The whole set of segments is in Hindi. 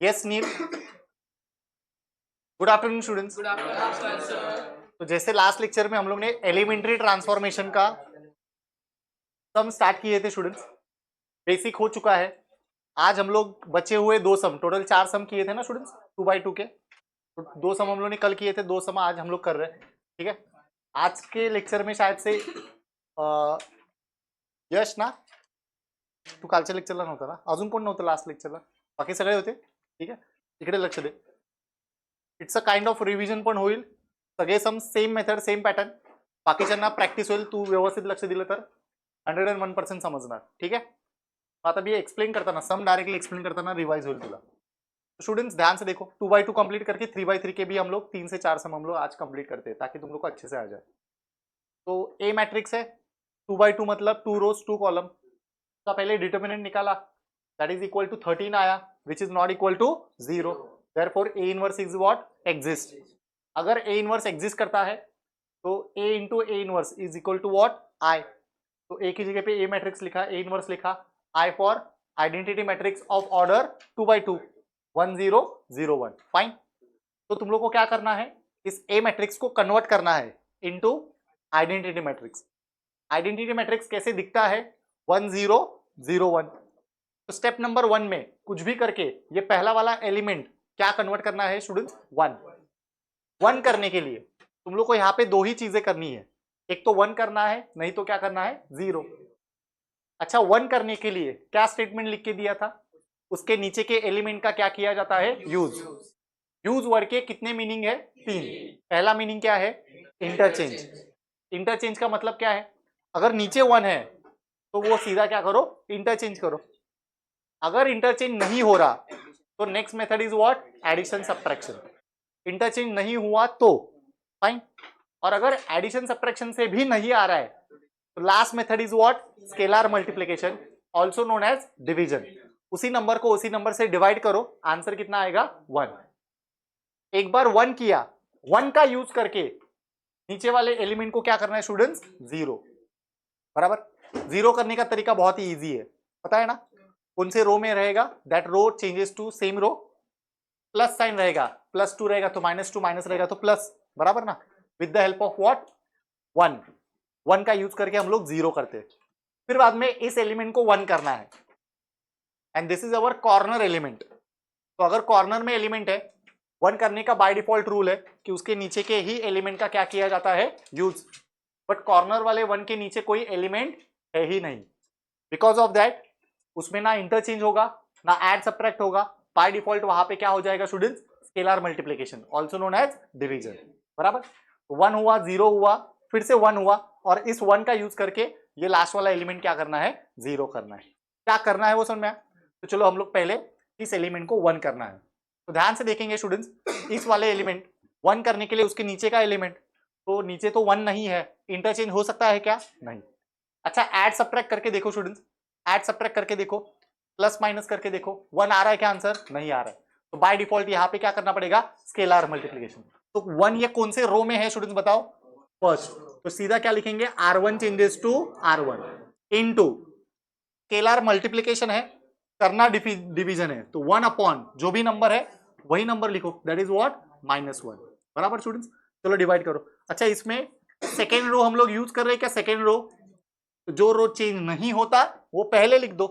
यस नील, गुड आफ्टरनून स्टूडेंट्स। तो जैसे लास्ट लेक्चर में हम लोग ने एलिमेंट्री ट्रांसफॉर्मेशन का सम स्टार्ट किए थे स्टूडेंट्स, बेसिक हो चुका है। आज हम लोग बचे हुए 2 सम, टोटल 4 सम किए थे ना स्टूडेंट्स 2 बाई 2 के, तो 2 सम हम लोग ने कल किए थे, 2 सम आज हम लोग कर रहे हैं। ठीक है, आज के लेक्चर में शायद से यश ना, तू कालच्या लेक्चरला नव्हता ना, अजून कोण नव्हतं लास्ट लेक्चरला, बाकी सगळे होते। ठीक आहे, इकडे लक्ष दे, it's a kind of revision पण होईल, सगळे some same method same pattern, बाकीच्यांना प्रॅक्टिस होईल, तू व्यवस्थित लक्ष दिलं तर 101% समजणार। ठीक है, आता भी एक्सप्लेन करताना सम डायरेक्टली एक्सप्लेन करताना रिवाइज होईल तुला। स्टूडेंट्स ध्यान से देखो, 2 बाई 2 कंप्लीट करके 3 बाई 3 के भी हम लोग 3 से 4 सम हम लोग आज कंप्लीट करते हैं, ताकि तुम लोग को अच्छे से आ जाए। तो ए मैट्रिक्स है, 2 बाई 2 मतलब 2 रोज 2 कॉलम का पहले डिटर्मिनेंट निकाला, दैट इज इक्वल टू 13 आया, which is not equal to 0, therefore A inverse is what, exist. अगर ए इनवर्स एग्जिस्ट करता है तो A into A inverse is equal to what, I. तो ए की जगह पे ए मैट्रिक्स लिखा, ए इनवर्स लिखा, I for identity matrix of order 2 by 2 1 0 0 1, fine. तो तुम लोग को क्या करना है, इस ए मैट्रिक्स को कन्वर्ट करना है into identity matrix. Identity matrix कैसे दिखता है, 1 0 0 1। तो स्टेप नंबर 1 में कुछ भी करके ये पहला वाला एलिमेंट क्या कन्वर्ट करना है स्टूडेंट्स, 1। 1 करने के लिए तुम लोग को यहाँ पे 2 ही चीजें करनी है, एक तो 1 करना है, नहीं तो क्या करना है, 0। अच्छा, 1 करने के लिए क्या स्टेटमेंट लिख के दिया था, उसके नीचे के एलिमेंट का क्या किया जाता है, यूज। यूज वर्ड के कितने मीनिंग है, 3। पहला मीनिंग क्या है, इंटरचेंज। इंटरचेंज का मतलब क्या है, अगर नीचे 1 है तो वो सीधा क्या करो, इंटरचेंज करो। अगर इंटरचेंज नहीं हो रहा तो next method is what, addition subtraction. Interchange नहीं हुआ तो फाइन, और अगर एडिशन सब्ट्रैक्शन से भी नहीं आ रहा है तो last method is what, scalar multiplication, also known as division. उसी नंबर को उसी नंबर से डिवाइड करो, आंसर कितना आएगा, 1। एक बार 1 किया, 1 का यूज करके नीचे वाले एलिमेंट को क्या करना है स्टूडेंट्स, 0। बराबर, 0 करने का तरीका बहुत ही इजी है, पता है ना, कौन से रो में रहेगा, that row changes to same row, plus sign रहेगा, +2 रहेगा तो -2, माइनस रहेगा तो प्लस, बराबर ना, with the help of what, 1 का यूज करके हम लोग 0 करते हैं। फिर बाद में इस एलिमेंट को 1 करना है, and this is our corner element. तो अगर कॉर्नर में एलिमेंट है, 1 करने का बाय डिफॉल्ट रूल है कि उसके नीचे के ही एलिमेंट का क्या किया जाता है, यूज। बट कॉर्नर वाले 1 के नीचे कोई एलिमेंट है ही नहीं, बिकॉज ऑफ दैट उसमें ना इंटरचेंज होगा ना ऐड सब्ट्रैक्ट होगा, बाय डिफॉल्ट वहां पे क्या हो जाएगा students, scalar multiplication, also known as division. बराबर, 1 हुआ, 0 हुआ, फिर से 1 हुआ, और इस 1 का यूज करके ये लास्ट वाला एलिमेंट क्या करना है, 0 करना है। क्या करना है वो समझ में आया? तो चलो हम लोग पहले इस एलिमेंट को 1 करना है, तो ध्यान से देखेंगे स्टूडेंट्स, इस वाले एलिमेंट 1 करने के लिए उसके नीचे का एलिमेंट, तो नीचे तो 1 नहीं है, इंटरचेंज हो सकता है क्या, नहीं। अच्छा, ऐड सब्ट्रैक्ट करके देखो स्टूडेंट्स, ऐड सब्ट्रैक्ट करके देखो, प्लस माइनस करके देखो, 1 आ रहा है क्या आंसर, नहीं आ रहा है, तो बाय डिफॉल्ट यहाँ पे क्या करना पड़ेगा, स्केलर मल्टीप्लिकेशन। तो 1 ये कौन से रो में है स्टूडेंट्स बताओ, फर्स्ट, तो सीधा क्या लिखेंगे, R1 changes to R1 into scalar multiplication है, करना डिवीजन है, तो 1 अपॉन जो भी नंबर है वही नंबर लिखो, दैट इज व्हाट, -1। बराबर स्टूडेंट्स, चलो डिवाइड करो। अच्छा, इसमें सेकेंड रो हम लोग यूज कर रहे हैं क्या, सेकेंड रो, जो रो चेंज नहीं होता वो पहले लिख दो।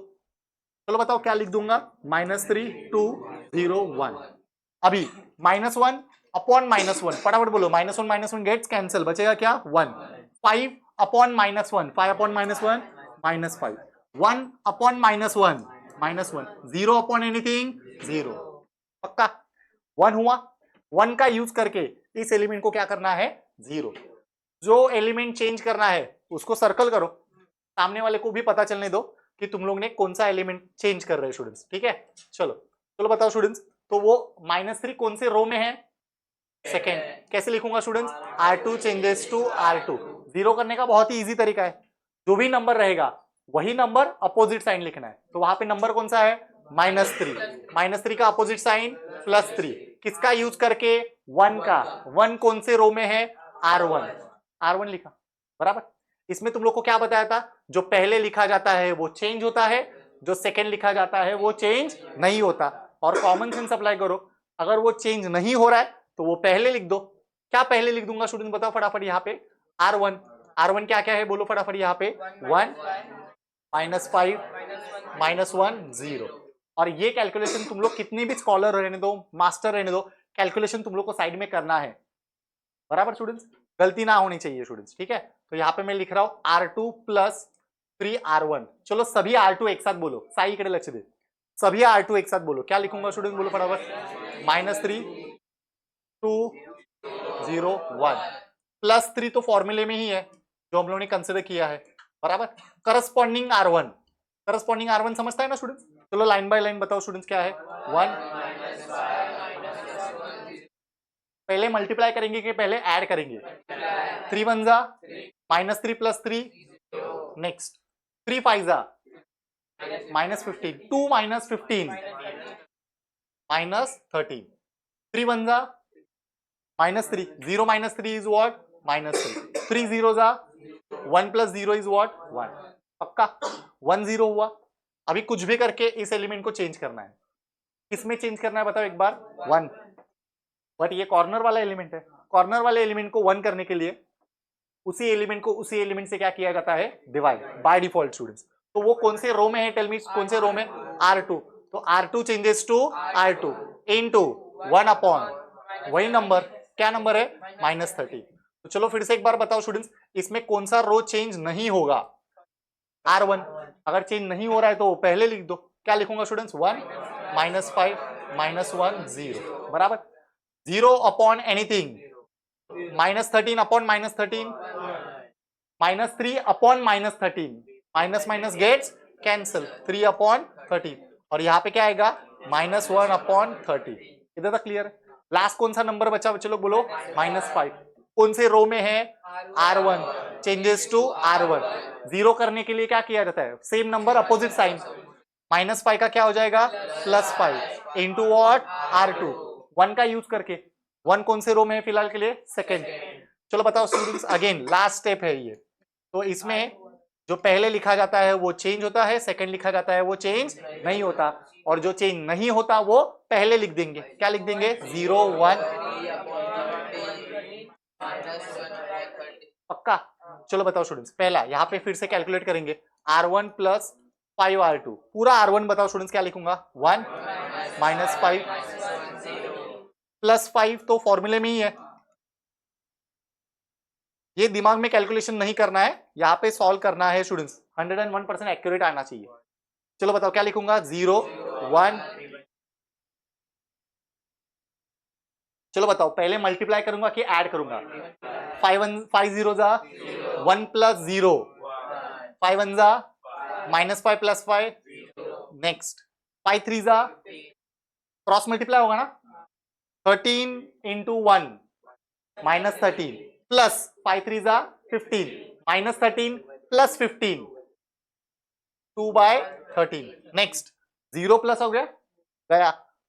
चलो बताओ क्या लिख दूंगा, -3 2 0 1। अभी -1 अपॉन -1, फटाफट बोलो, -1 गेट्स कैंसिल, बचेगा क्या, 1। 5 upon -1, 5 upon -1 -5, 1 upon -1 -1, 0 upon anything 0, पक्का। 1 हुआ, 1 का यूज करके इस एलिमेंट को क्या करना है, 0। जो एलिमेंट चेंज करना है उसको सर्कल करो, सामने वाले को भी पता चलने दो कि तुम लोग ने कौन सा एलिमेंट चेंज कर रहे हैं स्टूडेंट्स। ठीक है, चलो चलो बताओ स्टूडेंट्स, तो वो -3 कौन से रो में है, सेकेंड। कैसे लिखूंगा students, R2 changes to R2। 0 करने का बहुत ही इजी तरीका है, जो भी नंबर रहेगा वही नंबर अपोजिट साइन लिखना है, तो वहां पे नंबर कौन सा है, -3, -3 का अपोजिट साइन +3, किसका यूज करके, 1 का, 1 कौन से रो में है, R1, R1 लिखा। बराबर, इसमें तुम लोग को क्या बताया था, जो पहले लिखा जाता है वो चेंज होता है, जो सेकेंड लिखा जाता है वो चेंज नहीं होता। और कॉमन सेंस अप्लाई करो। अगर वो चेंज नहीं हो रहा है तो वो पहले लिख दो। क्या पहले लिख दूंगा स्टूडेंट, बताओ फटाफट। यहाँ पे R1, R1 क्या क्या है बोलो फटाफट। यहाँ पे 1 -5 -1 0। और ये कैलकुलेशन तुम लोग कितनी भी स्कॉलर रहने दो, मास्टर रहने दो, कैलकुलेशन तुम लोग को साइड में करना है, बराबर स्टूडेंट्स, गलती ना होनी चाहिए स्टूडेंट्स, ठीक है। तो यहाँ पे मैं लिख रहा हूँ R2 + 3R1। चलो सभी R2 एक साथ बोलो, साई इकडे लक्ष दे, सभी R2 एक साथ बोलो। क्या लिखूंगा स्टूडेंट, बोलो फटाफट। -3 2 0 1 +3 तो फॉर्मूले में ही है जो हम लोगों ने कंसिडर किया है, बराबर। करस्पॉन्डिंग R1, करस्पॉन्डिंग R1 समझता है ना स्टूडेंट्स। चलो लाइन बाय लाइन बताओ स्टूडेंट्स क्या है। 1 पहले मल्टीप्लाई करेंगे कि पहले ऐड करेंगे। 3 1 जा -3 + 3 नेक्स्ट 3 5 जा -15 2 -15 -13 3 1 जा -3 0 -3 इज व्हाट -3 3 0 जा 1 + 0 इज व्हाट 1। पक्का 1 0 हुआ। अभी कुछ भी करके इस एलिमेंट को चेंज करना है। किसमें चेंज करना है बताओ एक बार, 1। बट ये कॉर्नर वाला एलिमेंट है, कॉर्नर वाले एलिमेंट को 1 करने के लिए उसी एलिमेंट को उसी एलिमेंट से क्या किया जाता है, डिवाइड बाय डिफॉल्ट स्टूडेंट्स। तो वो कौन से रो में है, टेल मी, कौन से रो में, R2। तो R2 changes to R2 into 1 upon वही नंबर, क्या नंबर है, -30। तो चलो फिर से एक बार बताओ स्टूडेंट्स, इसमें कौन सा रो चेंज नहीं होगा, R1। अगर चेंज नहीं हो रहा है तो पहले लिख दो। क्या लिखूंगा स्टूडेंट्स, 1 -5 -1 0, बराबर। 0 upon anything, -13 upon -13 -3 upon -13, minus minus gets cancel, 3 upon 30। और यहाँ पे क्या आएगा, -1 अपॉन 30। इधर तक क्लियर है। लास्ट कौन सा नंबर बचा बच्चे लोग बोलो, -5। कौन से रो में है, R1, चेंजेस टू R1। 0 करने के लिए क्या किया जाता है, सेम नंबर अपोजिट साइन, -5 का क्या हो जाएगा, +5 इंटू वॉट, R2। 1 का यूज करके, 1 कौन से रो में है फिलहाल के लिए, सेकेंड। चलो बताओ स्टूडेंट्स, अगेन लास्ट स्टेप है ये। तो इसमें जो पहले लिखा जाता है वो चेंज होता है, सेकंड लिखा जाता है वो चेंज नहीं होता, और जो चेंज नहीं होता वो पहले लिख देंगे। क्या लिख देंगे, 0 1। पक्का। चलो बताओ स्टूडेंट्स, पहला यहाँ पे फिर से कैलकुलेट करेंगे, R1 + 5R2, पूरा R1 बताओ स्टूडेंट्स, क्या लिखूंगा, 1 -5 +5 तो फॉर्मूले में ही है, ये दिमाग में कैलकुलेशन नहीं करना है, यहाँ पे सॉल्व करना है स्टूडेंट्स। 101% एक्यूरेट आना चाहिए। चलो बताओ क्या लिखूंगा, 0 1। चलो बताओ पहले मल्टीप्लाई करूंगा कि ऐड करूंगा, 5 0 जा 1 + 0, 5 1 जा -5 + 5 नेक्स्ट, 5 3 जा क्रॉस मल्टीप्लाई होगा ना, 13 इंटू 1 -13 प्लस 5 3 जा 15 -13 + 15 2/13 नेक्स्ट, 0 प्लस हो गया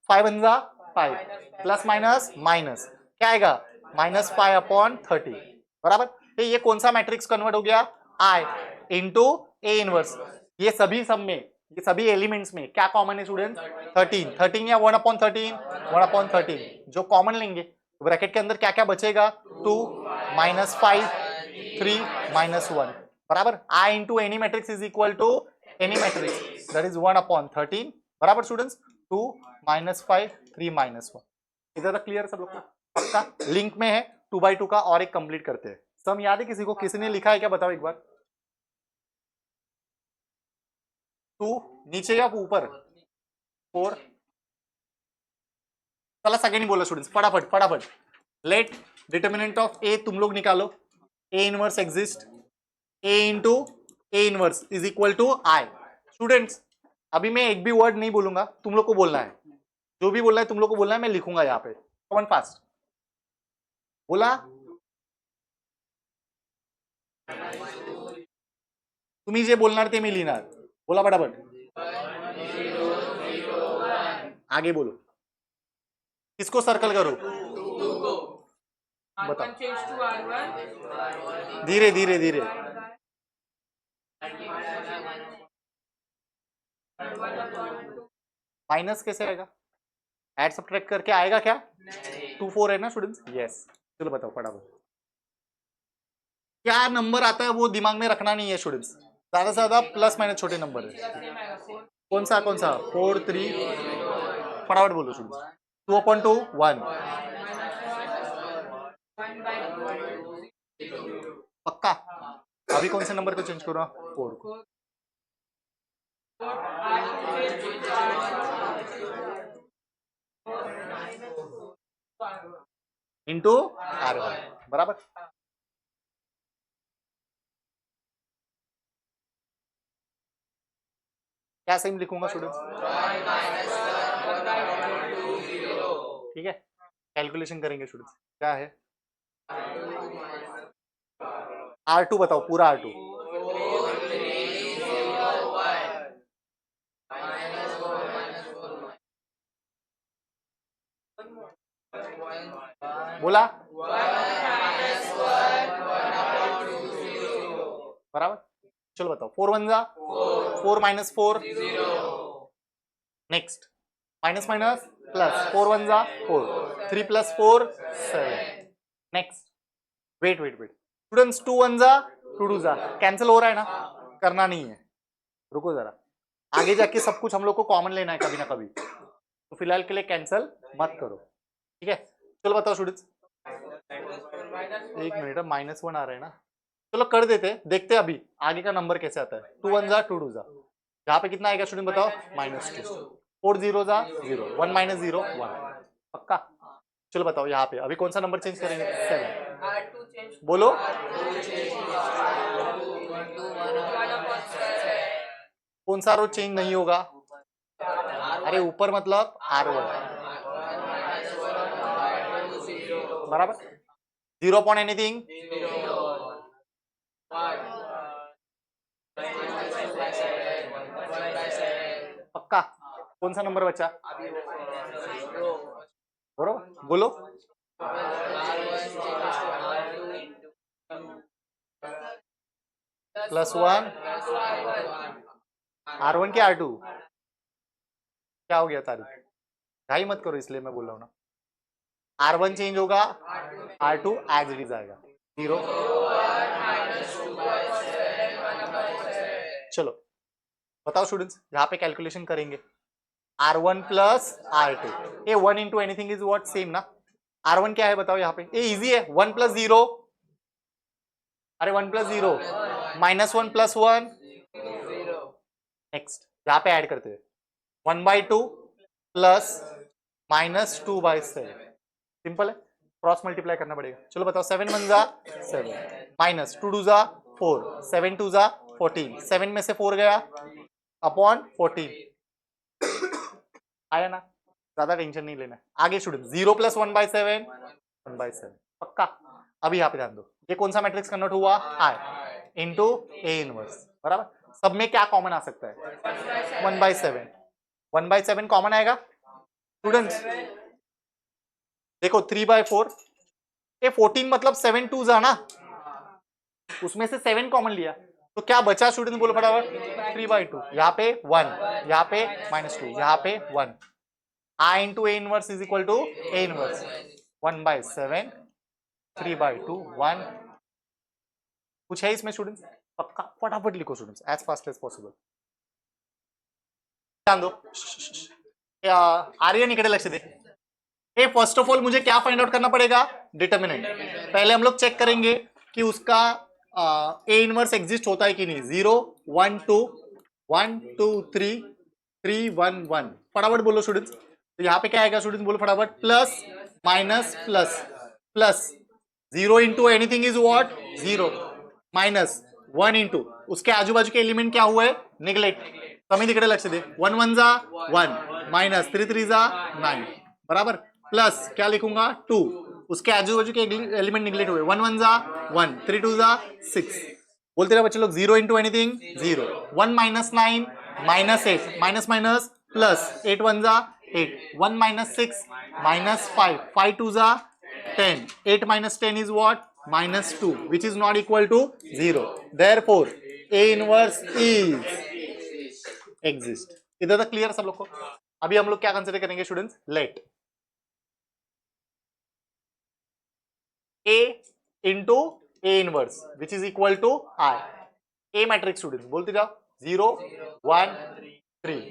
5 1 जा 5 प्लस माइनस माइनस क्या आएगा, -5 अपॉन 30, बराबर। तो ये कौन सा मैट्रिक्स कन्वर्ट हो गया, I इंटू A इनवर्स। ये सभी सब में, ये सभी एलिमेंट्स में क्या कॉमन है स्टूडेंट, 13 या 1/13, 1/13 जो कॉमन लेंगे। ब्रैकेट के अंदर क्या क्या बचेगा, 2 -5 3 -1, बराबर। I into any matrix is equal to any matrix, that is 1/13, बराबर स्टूडेंट्स। 2 -5 3 -1, इधर तक क्लियर है सब लोग को, पक्का। लिंक में है 2/2 का, और एक कंप्लीट करते हैं। सम याद है किसी को, किसी ने लिखा है क्या, बताओ एक बार। 2 नीचे या ऊपर, 4। चला सेकेंड ही बोलो स्टूडेंट्स, फटाफट फटाफट। लेट डिटर्मिनेंट ऑफ ए तुम लोग निकालो, A inverse exist, A into A inverse is equal to I। Students अभी मैं एक भी वर्ड नहीं बोलूंगा, तुम लोग को बोलना है, जो भी बोलना है तुम लोग को बोलना है, मैं लिखूंगा यहाँ पे। कॉमन फास्ट बोला, तुम्ही जे बोलणार ते मी लिहिणार, बोला फटाफट, आगे बोलो, किसको सर्कल करो, बताओ, धीरे धीरे धीरे, माइनस कैसे आएगा, ऐड सब्ट्रैक्ट करके आएगा क्या? 2 4 है ना स्टूडेंट्स? यस। चलो बताओ फटाफट क्या नंबर आता है, वो दिमाग में रखना नहीं है स्टूडेंट्स, ज्यादा से ज्यादा प्लस माइनस छोटे नंबर है। कौन सा 4 3, फटाफट बोलो स्टूडेंट्स। 2/2 1, पक्का? अभी कौन से नंबर को चेंज करो? 4 को। इंटू R1 बराबर। क्या सेम लिखूंगा स्टूडेंट्स? ठीक है, कैलकुलेशन करेंगे स्टूडेंट्स। क्या है R2? बताओ पूरा R2। बोला बराबर। चलो बताओ 4 1 जा 4 minus 4, next minus minus plus 4 1 जा 4, 3 plus 4 7, next wait wait wait students 2 1 जा 2 2 जा कैंसिल हो रहा है ना, करना नहीं है, रुको जरा, आगे जाके सब कुछ हम लोग को कॉमन लेना है कभी ना कभी, तो फिलहाल के लिए कैंसिल मत करो, ठीक है। चलो बताओ स्टूडेंट्स, एक मिनट, -1 आ रहा है ना, चलो कर देते, देखते अभी आगे का नंबर कैसे आता है। 2 1 जा 2 2 जा, यहाँ पे कितना आएगा स्टूडेंट बताओ? -2, 4 0 जा 0, 1 माइनस 0 1, पक्का? चलो बताओ यहाँ पे अभी कौन सा नंबर चेंज करेंगे? 7, बोलो। कौन सा रो चेंज नहीं होगा? अरे ऊपर मतलब R1 बराबर, 0 पॉइंट एनीथिंग, पक्का? कौन सा नंबर बचा? बरोबर, बोलो। +1 R1 के R2, क्या हो गया तारीख? ढाई मत करो, इसलिए मैं बोल रहा हूँ ना, R1 चेंज होगा, R2 एज इट इज आएगा 0। चलो बताओ स्टूडेंट्स, यहाँ पे कैलकुलेशन करेंगे। R1 प्लस R2, ये 1 into anything is what? Same ना। R1 क्या है बताओ यहाँ पे? ये इजी है, 1 प्लस 0, अरे 1 प्लस 0 -1 प्लस 1, नेक्स्ट यहाँ पे ऐड करते हैं 1/2 प्लस -2/7, सिंपल है, क्रॉस मल्टीप्लाई करना पड़ेगा। चलो बताओ 7 1 जा 7, -2 2 जा 4, 7 2 जा 14, 7 में से 4 गया अपॉन 14, आया ना, ज्यादा टेंशन नहीं लेना। आगे स्टूडेंट 0 प्लस 1/7 1/7, पक्का? अभी यहाँ पे ध्यान दो, ये कौन सा मैट्रिक्स कन्वर्ट हुआ? I इंटू A इनवर्स, बराबर। सब में क्या कॉमन आ सकता है? 1/7, 1/7 कॉमन आएगा स्टूडेंट्स, देखो 3/4, ये 14 मतलब 7 2 जा ना, उसमें से 7 कॉमन लिया, तो क्या बचा स्टूडेंट बोलो फटाफट? 3/2, यहाँ पे 1, यहाँ पे -2, यहाँ पे 1, I into A inverse is equal to A inverse 1/7, 3/2 1। कुछ है इसमें स्टूडेंट्स? पक्का? फटाफट लिखो students as fast as possible. ध्यान दो, आर्यन इकडे लक्ष दे। ए फर्स्ट ऑफ ऑल मुझे क्या फाइंड आउट करना पड़ेगा? डिटर्मिनेंट। पहले हम लोग चेक करेंगे कि उसका ए इनवर्स एग्जिस्ट होता है कि नहीं। 0 1 2 1 2 3 3 1 1, फटाफट बोलो स्टूडेंट्स। तो यहाँ पे क्या आएगा स्टूडेंट्स बोलो फटाफट? Plus minus plus plus, 0 into anything is what? 0, minus 1 into उसके आजू बाजू के एलिमेंट क्या हुए? निगलेक्ट। कमी तिकडे लक्ष दे, 1 1 जा 1, माइनस 3 3 जा 9, बराबर, प्लस क्या लिखूंगा? 2, उसके आजू बाजू के एलिमेंट निगलेक्ट हुए, 1 1 जा 1, 3 2 जा 6, बोलते रहे बच्चे लोग। 0 into anything 0, 1 minus 9 -8, minus minus plus, 8 1 जा 8, 1 माइनस 6 -5, 5 2 जा 10, 8 minus 10 is what? -2, which is not equal to 0. Therefore, A inverse is exist. इधर तक क्लियर सब लोग को? अभी हम लोग क्या कंसिडर करेंगे students, let A into A inverse which is equal to I, A matrix students बोलते जाओ, 0 1 3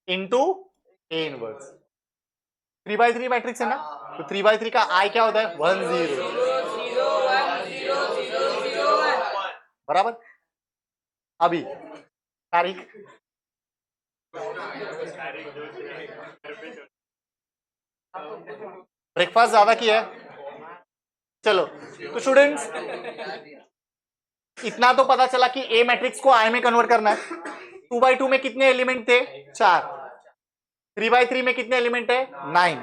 इंटू ए इनवर्स, 3/3 मैट्रिक्स है ना, तो 3/3 का आई क्या होता है 1 0, बराबर। अभी तारीख ब्रेकफास्ट ज्यादा किया है, चलो तो स्टूडेंट्स इतना तो पता चला कि ए मैट्रिक्स को आई में कन्वर्ट करना है। 2/2 में कितने एलिमेंट थे 4, 3/3 में कितने एलिमेंट है 9,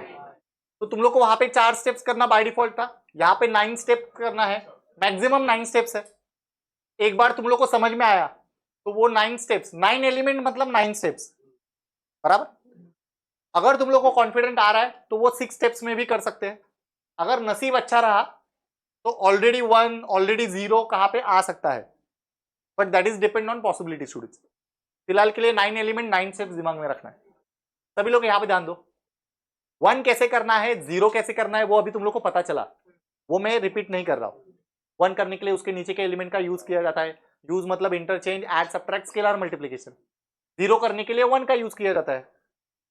तो तुम लोग को वहां पे 4 स्टेप्स करना बाय डिफॉल्ट था, यहाँ पे 9 स्टेप करना है, मैक्सिमम 9 स्टेप्स है। एक बार तुम लोग को समझ में आया तो वो 9 स्टेप्स, 9 एलिमेंट मतलब 9 स्टेप्स, बराबर। अगर तुम लोग को कॉन्फिडेंट आ रहा है तो वो 6 स्टेप्स में भी कर सकते हैं। अगर नसीब अच्छा रहा तो ऑलरेडी 1 ऑलरेडी 0 कहां पे आ सकता है, but that is depend on possibility students. फिलहाल के लिए 9 एलिमेंट 9 स्टेप्स दिमाग में रखना है। सभी लोग यहां पे ध्यान दो, 1 कैसे करना है 0 कैसे करना है वो अभी तुम लोग को पता चला, वो मैं रिपीट नहीं कर रहा हूं। 1 करने के लिए उसके नीचे के एलिमेंट का यूज किया जाता है, यूज मतलब interchange, add, subtract, scalar, multiplication. 0 करने के लिए 1 का यूज किया जाता है,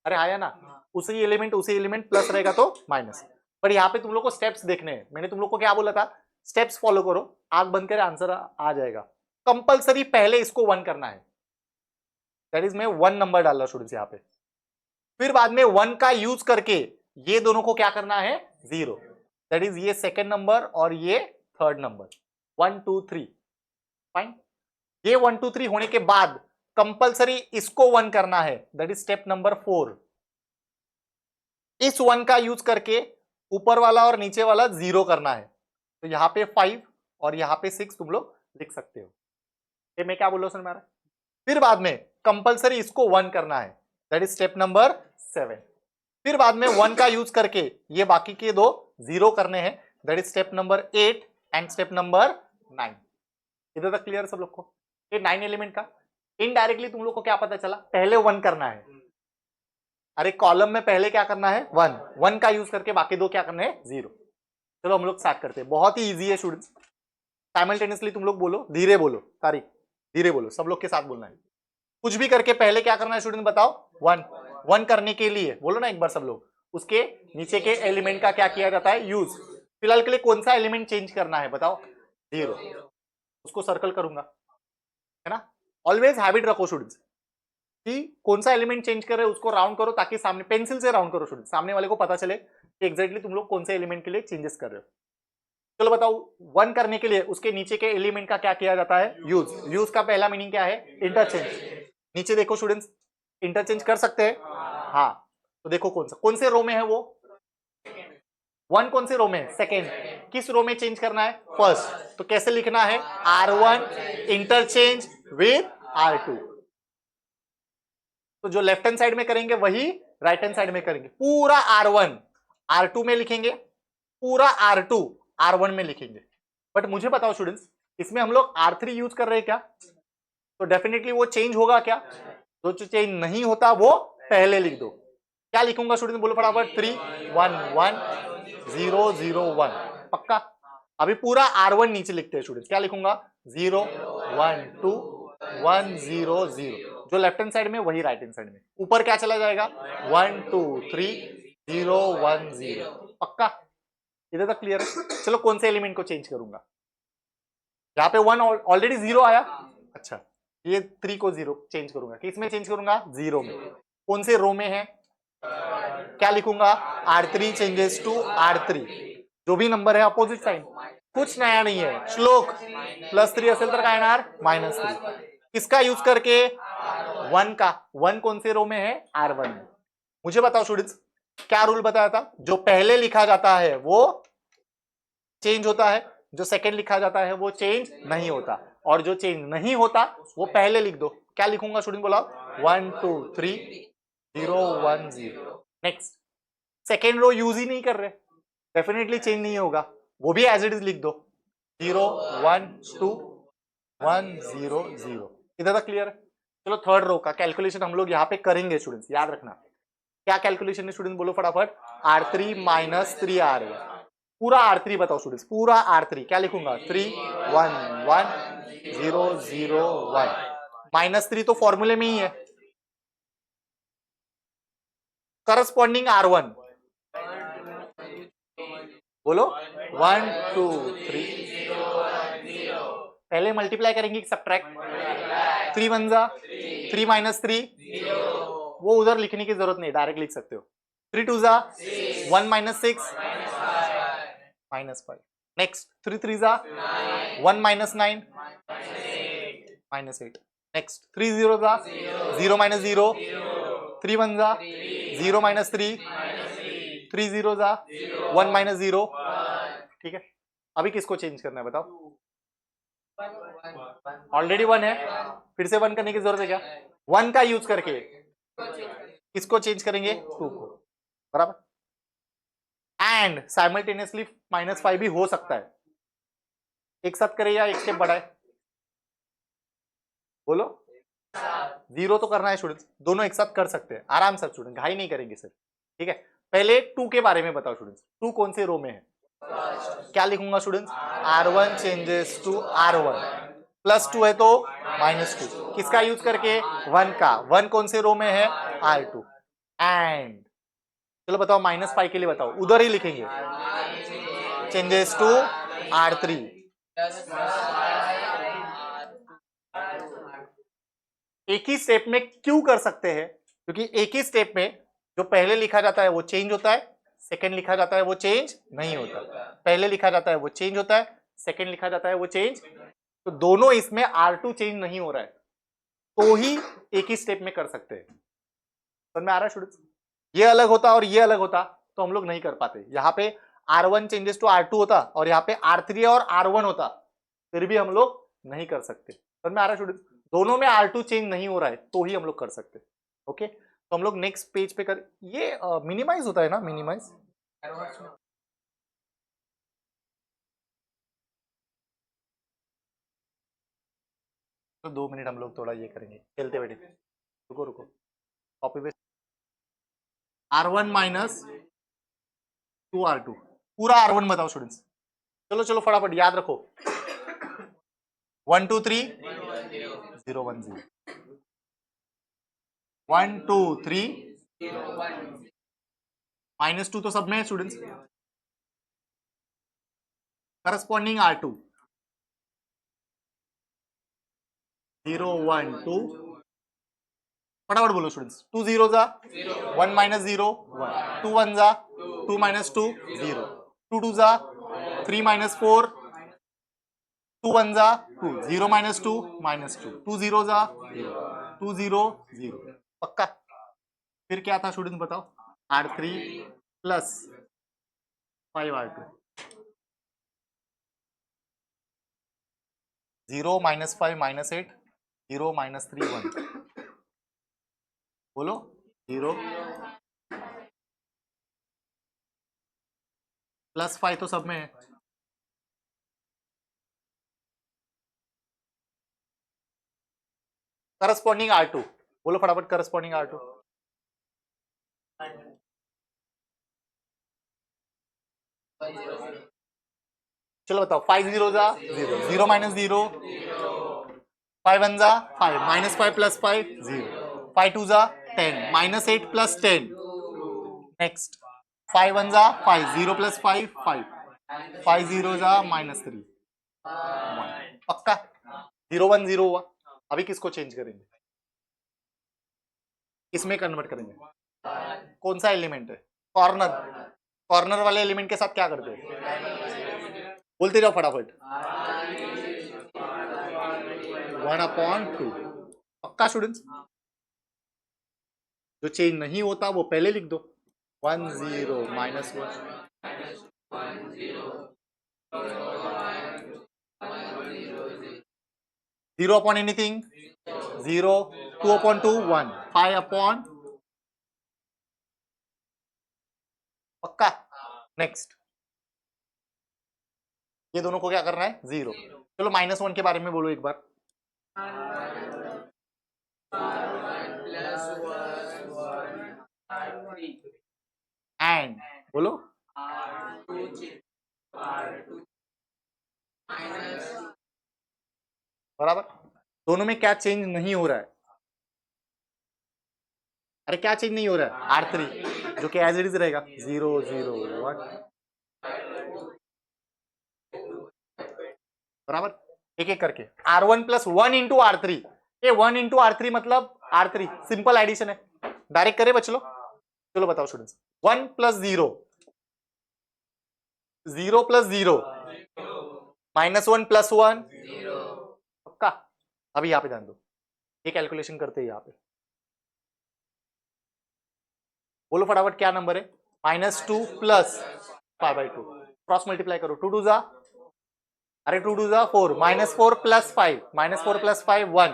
अरे आया ना, उसी एलिमेंट प्लस रहेगा तो माइनस। पर यहाँ पे तुम लोग को स्टेप्स देखने हैं, मैंने तुम लोग को क्या बोला था, स्टेप्स फॉलो करो, आंख बंद करे आंसर आ जाएगा। कंपलसरी पहले इसको 1 करना है, दैट इज मैं 1 नंबर डाल रहा स्टूडेंट्स यहाँ पे, फिर बाद में 1 का यूज करके ये दोनों को क्या करना है 0, दैट इज ये सेकेंड नंबर और ये थर्ड नंबर, 1 2 3 फाइन। ये 1 2 3 होने के बाद कंपलसरी इसको 1 करना है, दैट इज स्टेप नंबर 4। इस 1 का यूज करके ऊपर वाला और नीचे वाला 0 करना है, तो यहां पे 5 और यहां पे 6 तुम लोग लिख सकते हो। ये मैं क्या बोल रहा हूं सर, फिर बाद में कंपलसरी इसको 1 करना है, दैट इज स्टेप नंबर 7। फिर बाद में 1 का यूज करके ये बाकी के दो 0 करने हैं, that is step number 8 and step number 9। इधर तक क्लियर सब लोग को, ये 9 एलिमेंट का। इनडायरेक्टली तुम लोग को क्या पता चला, पहले 1 करना है, अरे कॉलम में पहले क्या करना है 1 का यूज करके बाकी दो क्या करने हैं 0। चलो हम लोग स्टार्ट करते हैं, बहुत ही इजी है स्टूडेंट्स। साइमल्टेनियसली तुम लोग बोलो, धीरे बोलो, तारीख धीरे बोलो, सब लोग के साथ बोलना है। कुछ भी करके पहले क्या करना है स्टूडेंट बताओ 1 करने के लिए बोलो ना एक बार सब लोग, उसके नीचे के एलिमेंट का क्या किया जाता है यूज। फिलहाल के लिए कौन सा एलिमेंट चेंज करना है बताओ 0, उसको सर्कल करूंगा, है ना। ऑलवेज हैबिट रखो स्टूडेंट्स कि कौन सा एलिमेंट चेंज कर रहे हैं उसको राउंड करो, ताकि सामने पेंसिल से राउंड करो स्टूडेंट, सामने वाले को पता चले कि एग्जैक्टली तुम लोग कौन से एलिमेंट के लिए चेंजेस कर रहे हो। चलो बताओ 1 करने के लिए उसके नीचे के एलिमेंट का क्या किया जाता है यूज। यूज का पहला मीनिंग क्या है इंटरचेंज। नीचे देखो स्टूडेंट्स, इंटरचेंज कर सकते हैं, हाँ तो देखो कौन से रो में है वो 1, कौन से रो में है सेकेंड, किस रो में चेंज करना है फर्स्ट, तो कैसे लिखना है R1 इंटरचेंज विद R2। तो जो लेफ्ट हैंड साइड में करेंगे वही राइट हैंड साइड में करेंगे, पूरा R1 R2 में लिखेंगे, पूरा R2 R1 में लिखेंगे। बट मुझे बताओ स्टूडेंट्स इसमें हम लोग R3 यूज कर रहे हैं क्या, तो डेफिनेटली वो चेंज होगा क्या, जो चेंज नहीं होता वो पहले लिख दो। क्या लिखूंगा स्टूडेंट बोलो फटाफट 3 1 1 0 0 1, पक्का। अभी पूरा R1 नीचे लिखते हैं स्टूडेंट्स, क्या लिखूंगा 0 1 2 1 0 0, जो लेफ्ट हैंड साइड में वही राइट हैंड साइड में, ऊपर क्या चला जाएगा 1 2 3 0 1 0, पक्का। इधर तक क्लियर है। चलो कौन से एलिमेंट को चेंज करूंगा, यहाँ पे 1 ऑलरेडी 0 आया, अच्छा ये 3 को 0 चेंज करूंगा, किसमें चेंज करूंगा 0 में, कौन से रो में है, क्या लिखूंगा R3 चेंजेस टू R3, जो भी नंबर है अपोजिट साइन, कुछ नया नहीं है। श्लोक +3 असेल तर काय येणार -3, किसका यूज करके 1 का, 1 कौन से रो में है R1 में। मुझे बताओ स्टूडेंट्स क्या रूल बताया था, जो पहले लिखा जाता है वो चेंज होता है, जो सेकंड लिखा जाता है वो चेंज नहीं होता, और जो चेंज नहीं होता वो पहले लिख दो। क्या लिखूंगा स्टूडेंट बोला 1 2 3 0 1 0। नेक्स्ट सेकेंड रो यूज ही नहीं कर रहे, डेफिनेटली चेंज नहीं होगा, वो भी एज इट इज लिख दो 0 1 2 1 0 0। इधर तक क्लियर है? चलो थर्ड रो का कैलकुलेशन हम लोग यहाँ पे करेंगे स्टूडेंट्स, याद रखना क्या कैलकुलेशन है स्टूडेंट, बोलो फटाफट। R3 माइनस 3R1, पूरा R3 बताओ स्टूडेंट्स, पूरा R3 क्या लिखूंगा, 3 1 1 0 0 1, -3 तो फॉर्मूले में ही है, करस्पॉन्डिंग R1 बोलो 1 2 3, पहले मल्टीप्लाई करेंगे सब्ट्रैक्ट, 3 1 जा 3 -3, वो उधर लिखने की जरूरत नहीं, डायरेक्ट लिख सकते हो। 3 2 जा 1 -6 -5, नेक्स्ट 3 3 जा 1 -9 -8, नेक्स्ट 3 0 जा 0 -0, 3 1 जा 0 -3, 3 0 जा 1 -0, ठीक है। अभी किसको चेंज करना है बताओ, ऑलरेडी 1 है, फिर से 1 करने की जरूरत है क्या, 1 का यूज करके किसको चेंज करेंगे, 2 को, बराबर। एंड साइमल्टेनियसली -5 भी हो सकता है, एक साथ करे या एक स्टेप बढ़ाए, बोलो 0 तो करना है स्टूडेंट्स, दोनों एक साथ कर सकते हैं आराम से स्टूडेंट, घाई नहीं करेंगे सर, ठीक है। पहले 2 के बारे में बताओ स्टूडेंट्स, 2 कौन से रो में है, क्या लिखूंगा students, R1 changes to R1, +2 है तो -2, किसका यूज करके, 1 का, 1 कौन से रो में है, R2, एंड चलो बताओ -5 के लिए बताओ, उधर ही लिखेंगे, चेंजेस टू R3, एक ही स्टेप में क्यों कर सकते हैं, क्योंकि एक ही स्टेप में जो पहले लिखा जाता है वो चेंज होता है, सेकंड लिखा जाता है वो चेंज नहीं होता, पहले लिखा जाता है वो चेंज होता है, सेकंड लिखा जाता है वो चेंज, तो दोनों इसमें R2 चेंज नहीं हो रहा है, तो ही एक ही स्टेप में कर सकते हैं, समझ में आ रहा है स्टूडेंट्स। ये अलग होता और ये अलग होता तो हम लोग नहीं कर पाते, यहाँ पे R1 चेंजेस टू R2 होता और यहाँ पे R3 और R1 होता, फिर भी हम लोग नहीं कर सकते, समझ में आ रहा है स्टूडेंट्स, दोनों में R2 चेंज नहीं हो रहा है तो ही हम लोग कर सकते, ओके। तो हम लोग नेक्स्ट पेज पे कर, ये मिनिमाइज होता है ना, मिनिमाइज, तो 2 मिनट हम लोग थोड़ा ये करेंगे, खेलते बैठे, रुको रुको, copy paste, R1 minus 2R2, पूरा R1 बताओ स्टूडेंट्स, चलो चलो फटाफट याद रखो, 1 2 3 0 1 0, 1 2 3 -2 तो सब में है स्टूडेंट्स, करस्पॉन्डिंग R2 0 1 2, फटाफट बोलो स्टूडेंट्स, 2 0 जा 1 -0 1, 2 1 जा 2 -2 0, 2 2 जा 3 -4, 2 1 जा 2 0 -2 -2, 2 0 जा 0, 2 0 0, पक्का। फिर क्या था स्टूडेंट बताओ, R3 प्लस 5R2, 0 -5 -8 0 -3 1, बोलो 0 +5 तो सब में है, करस्पॉन्डिंग R2, बोलो फटाफट करस्पॉन्डिंग R2, चलो बताओ 5 0 जा 0 0 -0, 5 1 जा 5 -5 + 5 0, 5 2 जा 10 -8 + 10, नेक्स्ट 5 1 जा 5 0 + 5 5, 5 0 जा -3 1, पक्का 0 1 0 हुआ। अभी किसको चेंज करेंगे, किसमें कन्वर्ट करेंगे, कौन सा एलिमेंट है, कॉर्नर, कॉर्नर वाले एलिमेंट के साथ क्या करते हैं, बोलते जाओ फटाफट, 1/2, पक्का स्टूडेंट्स, जो चेंज नहीं होता वो पहले लिख दो, 1 0 -1, 0 अपॉन एनीथिंग 0, 2/2 1, 5/, पक्का। नेक्स्ट ये दोनों को क्या करना है, 0, चलो -1 के बारे में बोलो एक बार, एंड बोलो बराबर। दोनों में क्या चेंज नहीं हो रहा है? अरे क्या चेंज नहीं हो रहा है? R3 जो कि एज इट इज रहेगा 0 0 1 बराबर। एक एक करके R1 प्लस 1 इंटू R3, ये 1 इंटू R3 मतलब R3, सिंपल एडिशन है, डायरेक्ट करे बच लो। चलो बताओ स्टूडेंट्स, 1 प्लस 0, 0 प्लस 0, -1 प्लस 1 पक्का। अभी यहाँ पे ध्यान दो, ये कैलकुलेशन करते हैं यहाँ पे, बोलो फटाफट क्या नंबर है? -2 प्लस 5/2, क्रॉस मल्टीप्लाई करो, 2 2 जा, अरे 2 2 जा 4, -4 प्लस 5, -4 प्लस 5 1,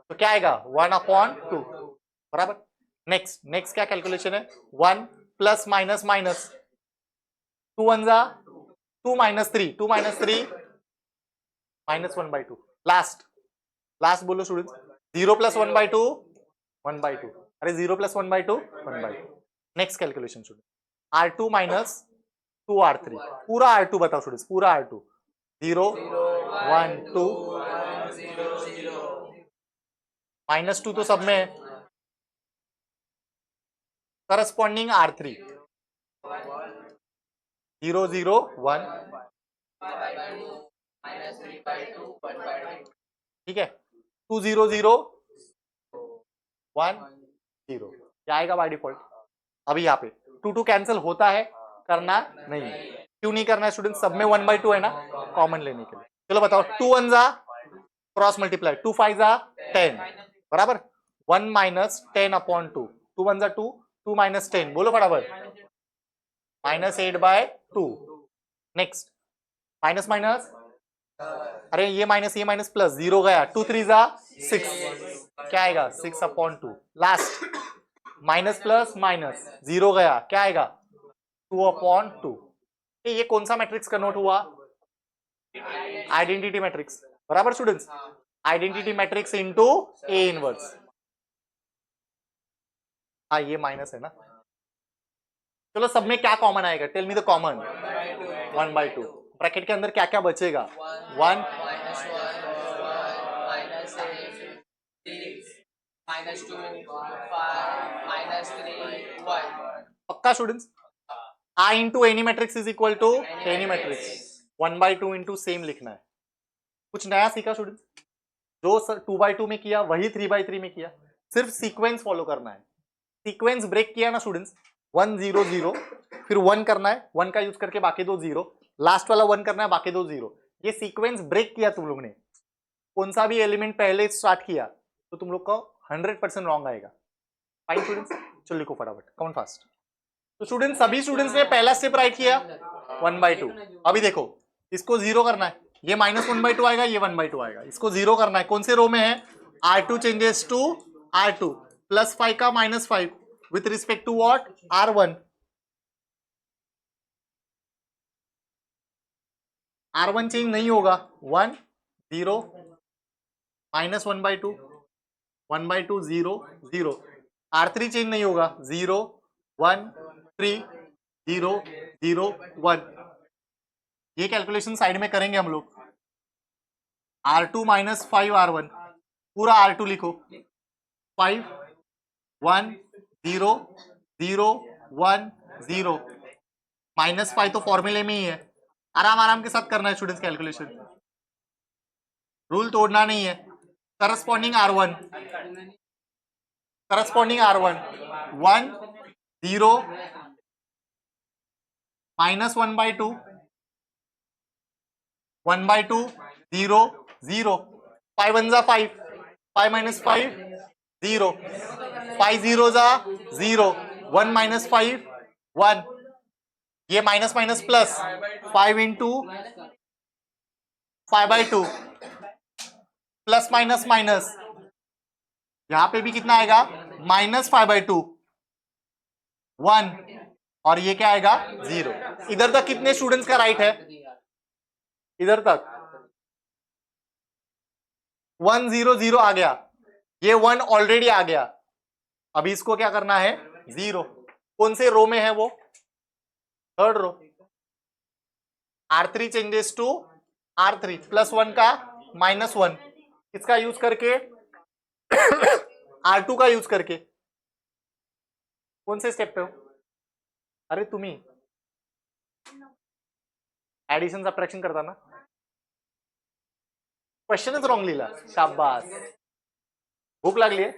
तो क्या आएगा 1/2 बराबर। नेक्स्ट नेक्स्ट क्या कैलकुलेशन है? 1 प्लस माइनस माइनस, 2 1 जा 2 -3, 2 -3 -1/2, लास्ट लास्ट बोलो स्टूडेंट्स, 0 प्लस 1/2 1/2, अरे 0 plus 1/2 1/2। Next calculation student, R2 minus 2 R3, पूरा R2 बताओ स्टूडेंट्स, पूरा R2, 0 1 2 -2 तो सब में है, करस्पॉन्डिंग R3 0 0 1, ठीक है, 2 0 0 1 0, क्या आएगा बाय डिफॉल्ट? अभी यहाँ पे 2 2 कैंसिल होता है, करना नहीं, क्यों नहीं करना है स्टूडेंट? सब में 1/2 है ना, कॉमन लेने के लिए। चलो बताओ, 2 1 जा क्रॉस मल्टीप्लाई, 2 5 जा 10 बराबर, 1 माइनस 10/2, 2 1 जा 2, 2 माइनस 10, बोलो फटाफट, -8/2। नेक्स्ट माइनस माइनस, अरे ये माइनस प्लस, 0 गया, 2 3 जा 6, क्या आएगा 6/2। लास्ट माइनस प्लस माइनस, 0 गया, क्या आएगा 2/2। ये कौन सा मैट्रिक्स कन्वर्ट हुआ? आइडेंटिटी मैट्रिक्स बराबर students, identity matrix into A inverse. हाँ ये माइनस है ना। चलो सब में क्या कॉमन आएगा? Tell me the common, 1/2। Bracket के अंदर क्या क्या बचेगा? 1 -2 5 -3 1, पक्का students. I into any matrix is equal to any matrix, 1/2 into same लिखना है। कुछ नया सीखा स्टूडेंट्स? जो 2/2 में किया वही 3/3 में किया, सिर्फ सीक्वेंस फॉलो करना है। सीक्वेंस ब्रेक किया ना स्टूडेंट्स, 1 0 0, फिर 1 करना है, 1 का यूज करके बाकी दो 0, लास्ट वाला 1 करना है, बाकी दो 0। ये सीक्वेंस ब्रेक किया तुम लोग ने, कौन सा भी एलिमेंट पहले स्टार्ट किया तो तुम लोग का 100% रॉन्ग आएगा। फाइन स्टूडेंट्स, चलो लिखो फटाफट, कौन फास्ट। तो स्टूडेंट्स सभी स्टूडेंट्स ने पहला स्टेप राइट किया 1/2। अभी देखो इसको 0 करना है, ये -1/2 आएगा, ये 1/2 आएगा, इसको 0 करना है, कौन से रो में है? R2 चेंजेस टू R2, +5 का -5 with respect to what? R1। R1 change नहीं होगा, 1 0 -1/2 1/2 0 0। R3 चेंज नहीं होगा, 0 1 3 0 0 1। ये कैलकुलेशन साइड में करेंगे हम लोग। R2 -5 R1, पूरा R2 लिखो, 5 1 0 0 1 0, -5 तो फॉर्मूले में ही है, आराम आराम के साथ करना है स्टूडेंट्स कैलकुलेशन, रूल तोड़ना नहीं है। करस्पॉन्डिंग R1, करस्पॉन्डिंग R1 1 0 -1/2 1/2 0 0, 5 1 जा 5, 5 -5 0, 5 0 जा 0, 1 -5 1, ये minus minus plus, 5 into 5/2 plus minus minus, यहां पे भी कितना आएगा? -5/2 1, और ये क्या आएगा 0। इधर तक कितने स्टूडेंट्स का राइट है? इधर तक 1 0 0 आ गया, ये 1 ऑलरेडी आ गया, अभी इसको क्या करना है 0। कौन से रो में है वो, third row. R3 changes to R3 +1 का -1, किसका यूज करके R2 का यूज करके। कौन से स्टेप पे हो, अरे तुम्ही एडिशन सबट्रैक्शन करता ना, क्वेश्चनच रॉंग लिहिला, शाबास, भूक लागली आहे।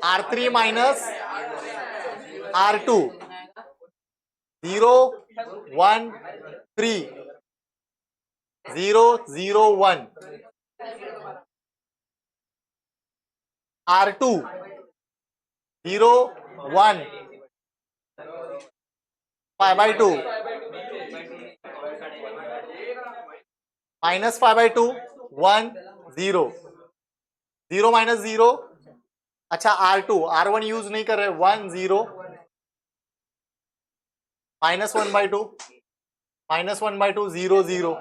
R3 minus R2 0 1 3 0 0 1 R2 0 1 5/2 -5/2 1 0 0 -0। अच्छा R2 R1 यूज नहीं कर रहे, 1 0 -1/2 -1/2 0 0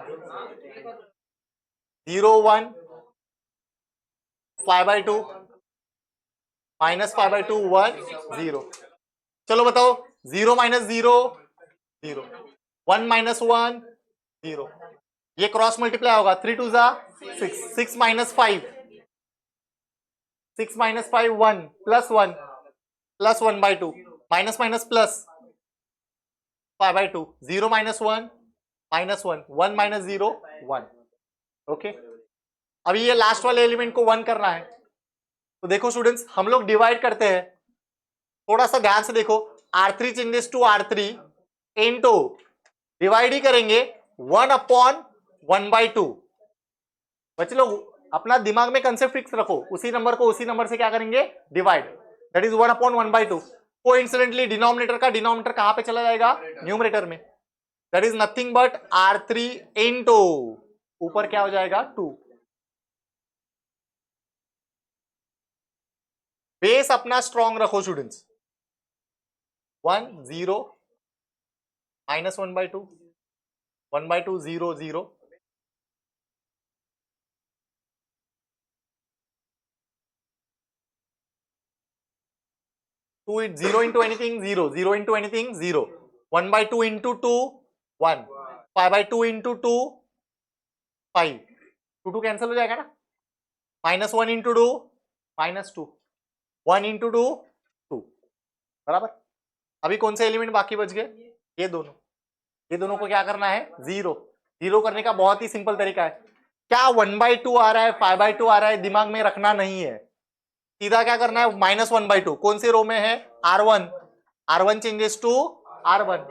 0 1 5/2 -5/2 1 0। चलो बताओ 0 -0 0 1 -1 0, ये क्रॉस मल्टीप्लाई होगा, 3 2 जा 6 6 -5 6 -5 1 +1 +1/2 माइनस माइनस प्लस 5/2 0 -1 -1 1 -0 1। ओके, अभी ये लास्ट वाले एलिमेंट को 1 करना है, तो देखो स्टूडेंट्स हम लोग डिवाइड करते हैं, थोड़ा सा ध्यान से देखो, R3 changes to R3 into divide ही करेंगे 1/1/2। बच्चे लोग अपना दिमाग में कंसेप्ट फिक्स रखो, उसी नंबर को उसी नंबर से क्या करेंगे divide, that is 1/1/2। Coincidentally denominator का डिनोमिनेटर कहां पे चला जाएगा, न्यूमरेटर में, that is nothing but R3 into ऊपर क्या हो जाएगा 2। बेस अपना स्ट्रॉन्ग रखो students, 1 0 -1/2 1/2 0 0 2 0 into anything 0 0 into anything 0 1/2 into 2 1 5/2 into 2 5 2 2 cancel हो जाएगा ना, -1 into 2 -2 1 into 2 2 बराबर। अभी कौन से एलिमेंट बाकी बच गए, ये दोनों, ये दोनों को क्या करना है 0 0 करने का बहुत ही सिंपल तरीका है, क्या 1/2 आ रहा है 5/2 आ रहा है दिमाग में रखना नहीं है, सीधा क्या करना है -1/2। कौन से रो में है R1, R1 changes to R1,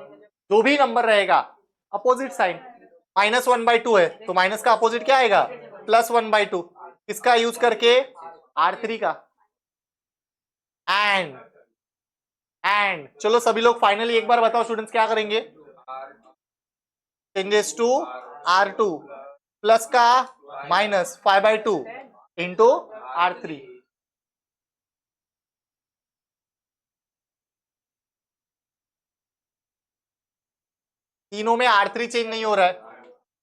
जो भी नंबर रहेगा अपोजिट साइन, -1/2 है तो माइनस का अपोजिट क्या आएगा +1/2, किसका यूज करके R3 का। एंड चलो सभी लोग फाइनली एक बार बताओ स्टूडेंट्स क्या करेंगे, चेंजेस टू R2 प्लस का -5/2 इंटू R3। तीनों में R3 चेंज नहीं हो रहा है,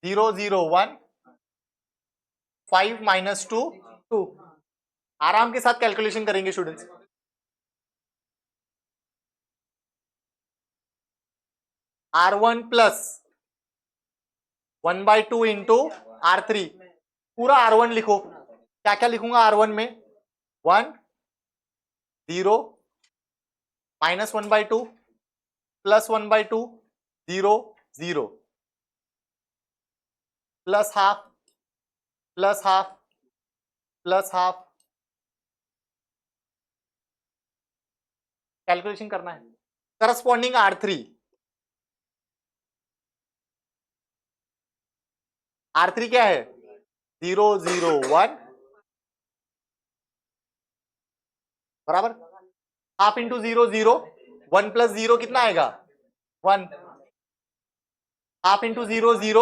0 0 1 5 -2 2। आराम के साथ कैलकुलेशन करेंगे students, R1 plus 1/2 into R3, पूरा R1 लिखो, क्या क्या लिखूंगा R1 में 1 0 -1/2 +1/2 0 0 plus half plus half plus half, calculation करना है। करस्पॉन्डिंग R3 क्या है 0 0 1 बराबर, हाफ इंटू 0 0 1 प्लस 0 कितना आएगा 1, half into 0 0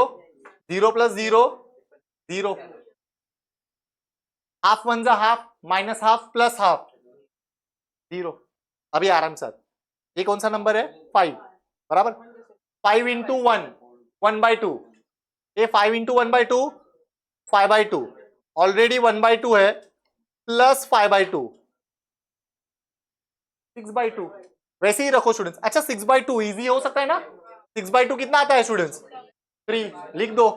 0 plus 0 0 half one जा half, minus half plus half, 0। अभी आराम से, ये कौन सा नंबर है? 5, बराबर। 5 इंटू 1, 1/2, ये 5 इंटू 1/2, 5/2, ऑलरेडी 1/2 है, प्लस 5/2, 6/2। वैसे ही रखो स्टूडेंट्स। अच्छा 6/2 इजी हो सकता है ना? 6/2 कितना आता है स्टूडेंट्स? 3, लिख दो।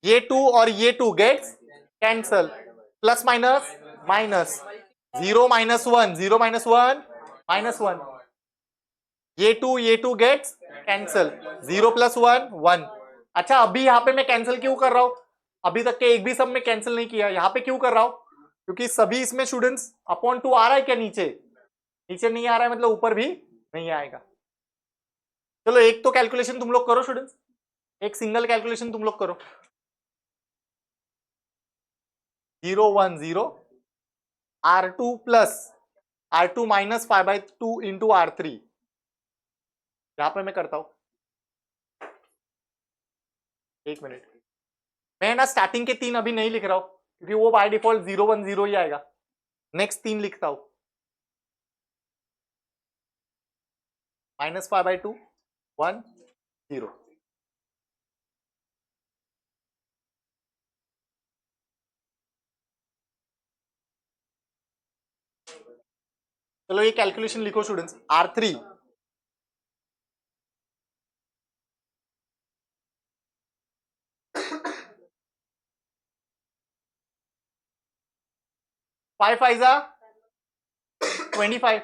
ये 2 और ये 2 gets cancel, plus minus minus, 0 minus 1, 0 minus 1 minus 1, ये 2 गेट्स कैंसल, 0 प्लस 1 1। अच्छा अभी यहाँ पे मैं कैंसिल क्यों कर रहा हूं? अभी तक के एक भी सम में कैंसिल नहीं किया, यहाँ पे क्यों कर रहा हूं? क्योंकि सभी इसमें स्टूडेंट्स अपॉन 2 आ रहा है क्या नीचे? नीचे नहीं आ रहा है, मतलब ऊपर भी नहीं आएगा। चलो एक तो कैलकुलेशन तुम लोग करो स्टूडेंट्स, एक सिंगल कैलकुलेशन तुम लोग करो। 0 1 0, R2 plus R2 minus 5/2 into R3, यहां पे मैं करता हूं। एक मिनट, मैं ना स्टार्टिंग के 3 अभी नहीं लिख रहा हूं क्योंकि वो बाय डिफॉल्ट 0 1 0 ही आएगा। नेक्स्ट 3 लिखता हूं, -5/2 1 0। चलो ये कैलकुलेशन लिखो स्टूडेंट्स। R3 5 5 25,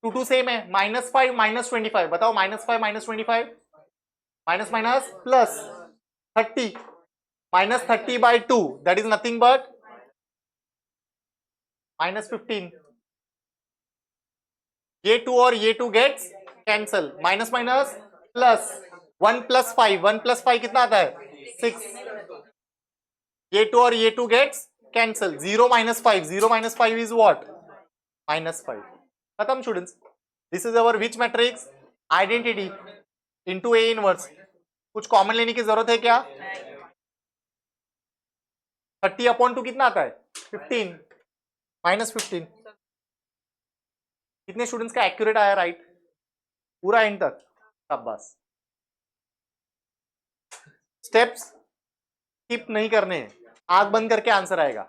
2 2 सेम है, -5 -25, बताओ -5 -25, minus minus plus 30, -30/2 that is nothing but -15। ये 2 और ये 2 gets cancel, minus minus plus, 1 + 5, 1 + 5 कितना आता है? 6। ये 2 और ये 2 गेट्स कैंसल, 0 - 5, 0 - 5 इज व्हाट? -5। खत्म students. This is our which matrix? Identity into A inverse. कुछ कॉमन लेने की जरूरत है क्या? 30/2 कितना आता है? 15, -15। कितने स्टूडेंट्स का एक्यूरेट आया राइट? पूरा एंड तक, शाबाश। स्टेप्स स्किप नहीं करने, आंख बंद करके आंसर आएगा।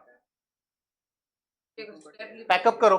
पैकअप करो।